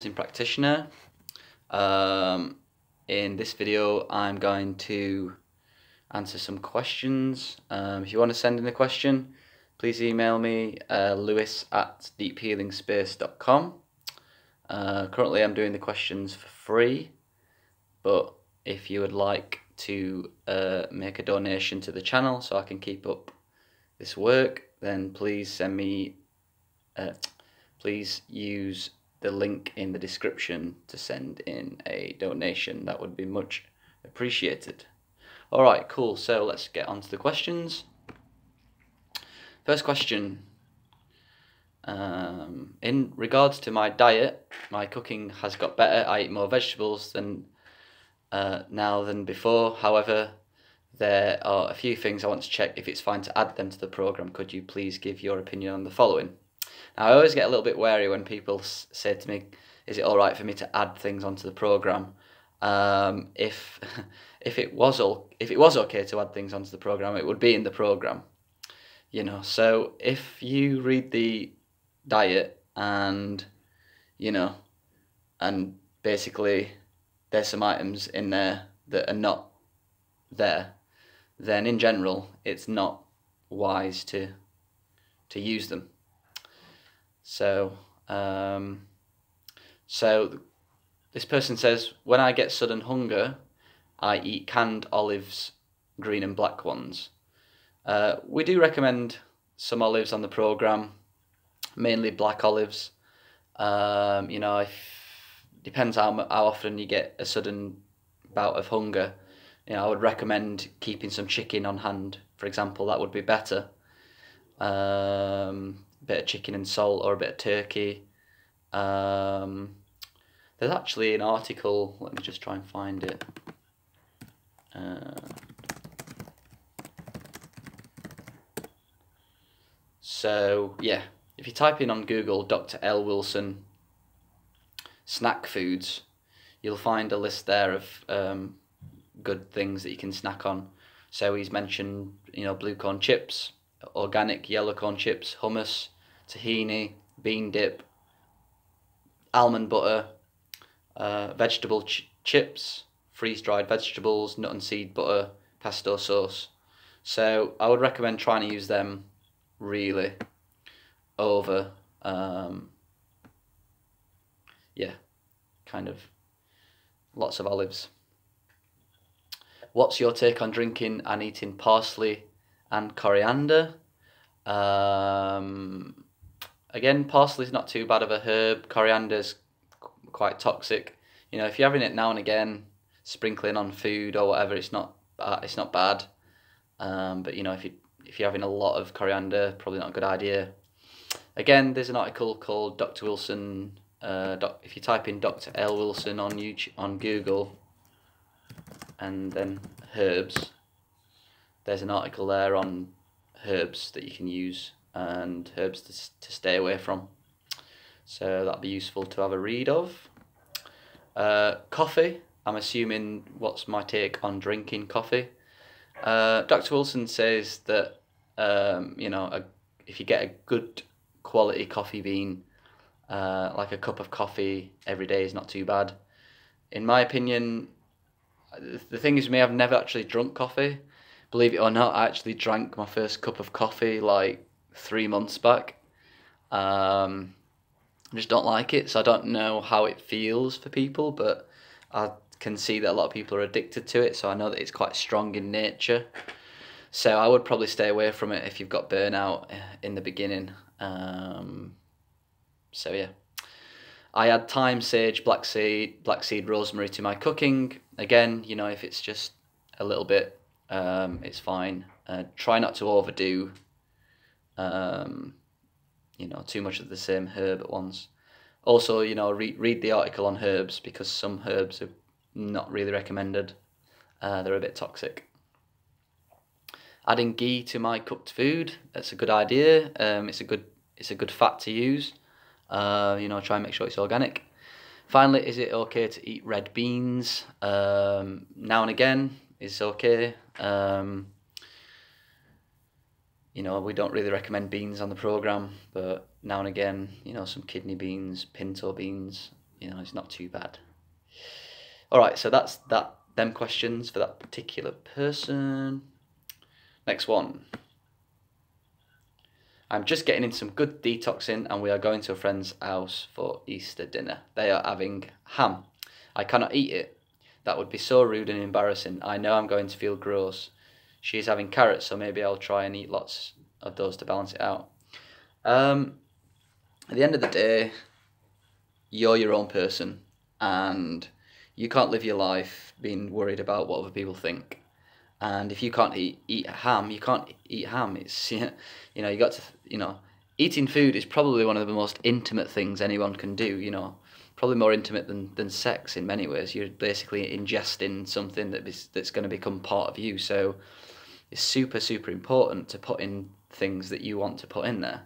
Practitioner. In this video I'm going to answer some questions. If you want to send in a question, please email me lewis@deephealingspace.com. Currently I'm doing the questions for free, but if you would like to make a donation to the channel so I can keep up this work, then please send me please use the link in the description to send in a donation. That would be much appreciated. Alright, cool, so let's get on to the questions. First question. In regards to my diet, my cooking has got better. I eat more vegetables now than before. However, there are a few things I want to check if it's fine to add them to the program. Could you please give your opinion on the following? Now, I always get a little bit wary when people say to me, is it alright for me to add things onto the program? If it was okay to add things onto the program, it would be in the program. You know, so if you read the diet and, you know, and basically there's some items in there that are not there, then in general it's not wise to use them. So this person says, when I get sudden hunger, I eat canned olives, green and black ones. We do recommend some olives on the program, mainly black olives. You know, depends how often you get a sudden bout of hunger. You know, I would recommend keeping some chicken on hand, for example. That would be better. Bit of chicken and salt, or a bit of turkey. There's actually an article, let me just try and find it. So yeah, if you type in on Google Dr. L. Wilson snack foods, you'll find a list there of good things that you can snack on. So he's mentioned, you know, blue corn chips, organic yellow corn chips, hummus, tahini, bean dip, almond butter, vegetable chips, freeze-dried vegetables, nut and seed butter, pesto sauce. So I would recommend trying to use them really over, yeah, kind of lots of olives. What's your take on drinking and eating parsley and coriander? Again, parsley's not too bad of a herb. Coriander's quite toxic. You know, if you're having it now and again, sprinkling on food or whatever, it's not bad. But you know, if you're having a lot of coriander, probably not a good idea. Again, there's an article called Dr. Wilson. If you type in Dr. L. Wilson on Google, and then herbs, there's an article there on herbs that you can use and herbs to stay away from. So that'd be useful to have a read of. Coffee, I'm assuming what's my take on drinking coffee. Dr. Wilson says that you know, if you get a good quality coffee bean, like a cup of coffee every day is not too bad. In my opinion, the thing is with me, I've never actually drunk coffee. Believe it or not, I actually drank my first cup of coffee like 3 months back. I just don't like it, so I don't know how it feels for people, but I can see that a lot of people are addicted to it, so I know that it's quite strong in nature. So I would probably stay away from it if you've got burnout in the beginning. So yeah. I add thyme, sage, black seed, rosemary to my cooking. Again, you know, if it's just a little bit, it's fine. Try not to overdo, you know, too much of the same herb at once. Also, you know, read the article on herbs, because some herbs are not really recommended. They're a bit toxic. Adding ghee to my cooked food, that's a good idea. It's a good fat to use. You know, try and make sure it's organic. Finally, is it okay to eat red beans? Now and again is okay. You know, we don't really recommend beans on the program, but now and again, you know, some kidney beans, pinto beans, you know, it's not too bad. All right, so that's them questions for that particular person. Next one. I'm just getting in some good detoxing and we are going to a friend's house for Easter dinner. They are having ham. I cannot eat it. That would be so rude and embarrassing. I know I'm going to feel gross. She's having carrots, so maybe I'll try and eat lots of those to balance it out. At the end of the day, you're your own person and you can't live your life being worried about what other people think. And if you can't eat ham, you can't eat ham. It's, you know, you got to, you know, eating food is probably one of the most intimate things anyone can do, you know, probably more intimate than sex in many ways. You're basically ingesting something that's going to become part of you. So it's super, super important to put in things that you want to put in there.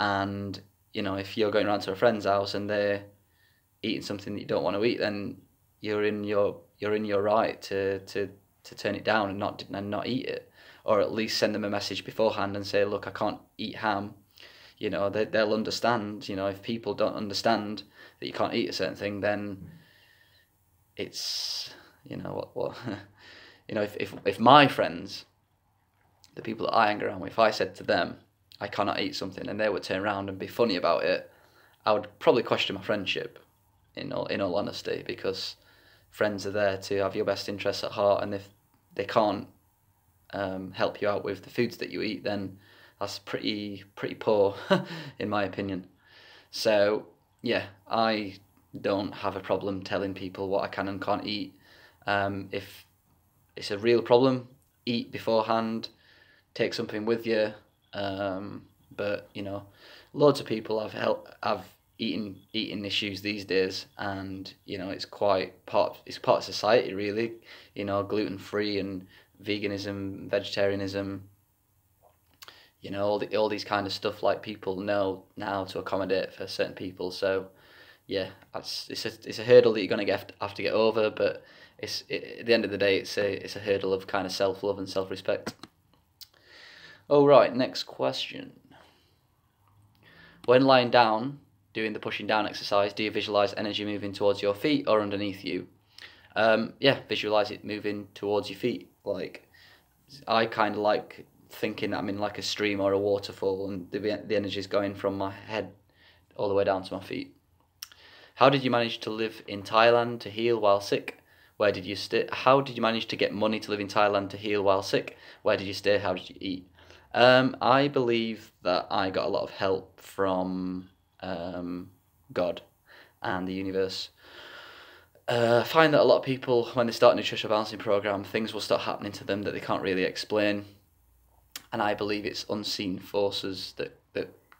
And, you know, if you're going around to a friend's house and they're eating something that you don't want to eat, then you're in your right to turn it down and not eat it, or at least send them a message beforehand and say, look, I can't eat ham. You know, they'll understand. You know, if people don't understand that you can't eat a certain thing, then it's, you know, what you know, if my friends, the people that I hang around with, if I said to them I cannot eat something and they would turn around and be funny about it, I would probably question my friendship, in all honesty, because friends are there to have your best interests at heart, and if they can't help you out with the foods that you eat, then that's pretty poor in my opinion. So yeah, I don't have a problem telling people what I can and can't eat. If it's a real problem, eat beforehand, take something with you. But you know, loads of people have eating issues these days, and you know, it's part of society really. You know, gluten-free and veganism, vegetarianism, you know, all these kind of stuff, like people know now to accommodate for certain people. So yeah, it's a hurdle that you're gonna have to get over, but at the end of the day, it's a hurdle of kind of self-love and self-respect. All right, next question. When lying down doing the pushing down exercise, do you visualize energy moving towards your feet or underneath you? Yeah, visualize it moving towards your feet. Like, I kind of like thinking I'm in like a stream or a waterfall, and the energy is going from my head all the way down to my feet. How did you manage to live in Thailand to heal while sick? Where did you stay? How did you manage to get money to live in Thailand to heal while sick? Where did you stay? How did you eat? I believe that I got a lot of help from God and the universe. I find that a lot of people, when they start a nutritional balancing program, things will start happening to them that they can't really explain. And I believe it's unseen forces that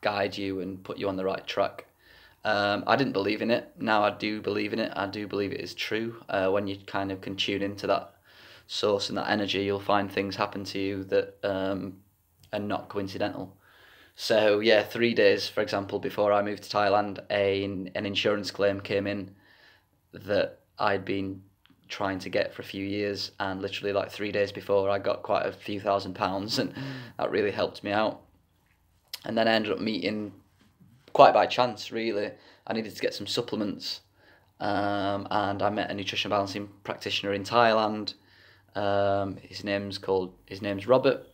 guide you and put you on the right track. I didn't believe in it. Now I do believe in it. I do believe it is true. When you kind of can tune into that source and that energy, you'll find things happen to you that are not coincidental. So yeah, 3 days, for example, before I moved to Thailand, an insurance claim came in that I'd been trying to get for a few years, and literally like 3 days before, I got quite a few £1,000s, and that really helped me out. And then I ended up meeting, quite by chance really, I needed to get some supplements, and I met a nutrition balancing practitioner in Thailand. His name's Robert,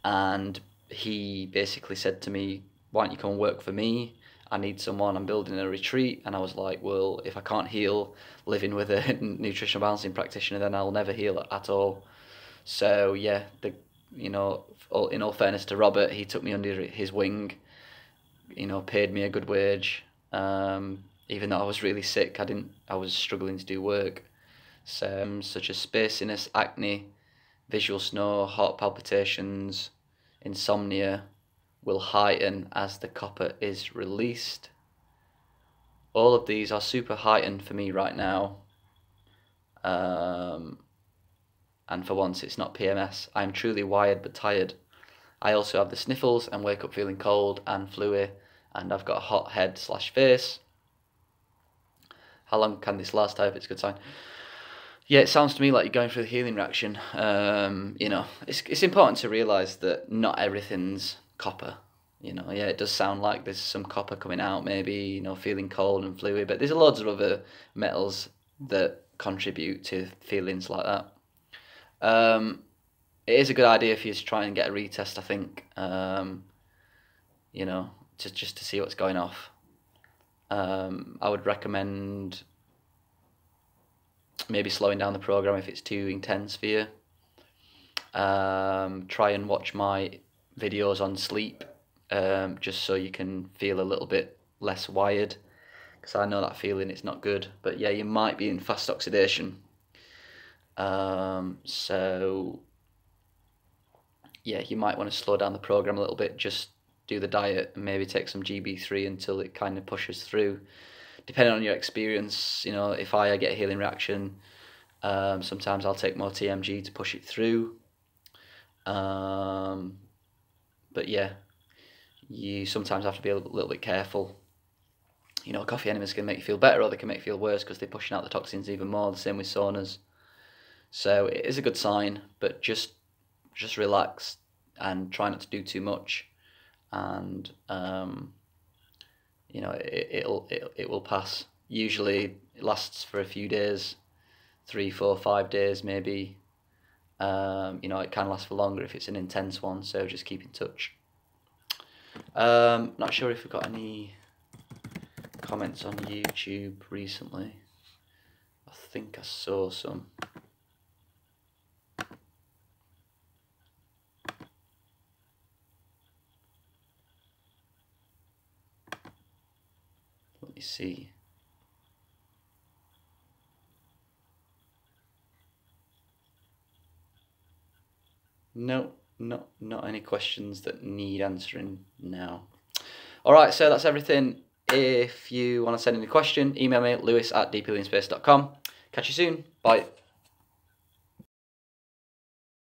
and he basically said to me, why don't you come and work for me? I need someone, I'm building a retreat. And I was like, well, if I can't heal living with a nutritional balancing practitioner, then I'll never heal at all. So yeah, in all fairness to Robert, he took me under his wing, you know, paid me a good wage. Even though I was really sick, I was struggling to do work. So such as spaciness, acne, visual snow, heart palpitations, insomnia will heighten as the copper is released. All of these are super heightened for me right now. And for once, it's not PMS. I'm truly wired but tired. I also have the sniffles and wake up feeling cold and fluey, and I've got a hot head/face. How long can this last? I hope it's a good sign. Yeah, it sounds to me like you're going through the healing reaction. You know, it's important to realise that not everything's copper. you know, yeah, it does sound like there's some copper coming out, maybe, you know, feeling cold and fluey, but there's loads of other metals that contribute to feelings like that. It is a good idea for you to try and get a retest, I think, you know, just to see what's going off. I would recommend maybe slowing down the program if it's too intense for you. Try and watch my videos on sleep, just so you can feel a little bit less wired, because I know that feeling, it's not good. But yeah, you might be in fast oxidation. So yeah, you might want to slow down the program a little bit, just do the diet and maybe take some GB3 until it kind of pushes through. Depending on your experience, you know, if I get a healing reaction, sometimes I'll take more TMG to push it through. But yeah, you sometimes have to be a little bit careful. You know, coffee enemas can make you feel better, or they can make you feel worse because they're pushing out the toxins even more. The same with saunas. So it is a good sign, but just relax and try not to do too much, and you know, it will pass. Usually it lasts for a few days, 3, 4, 5 days maybe. You know, it can last for longer if it's an intense one, so just keep in touch. Not sure if we've got any comments on YouTube recently. I think I saw some. Let me see. No, not any questions that need answering now. Alright, so that's everything. If you want to send in a question, email me at lewis@deephealingspace.com. Catch you soon. Bye.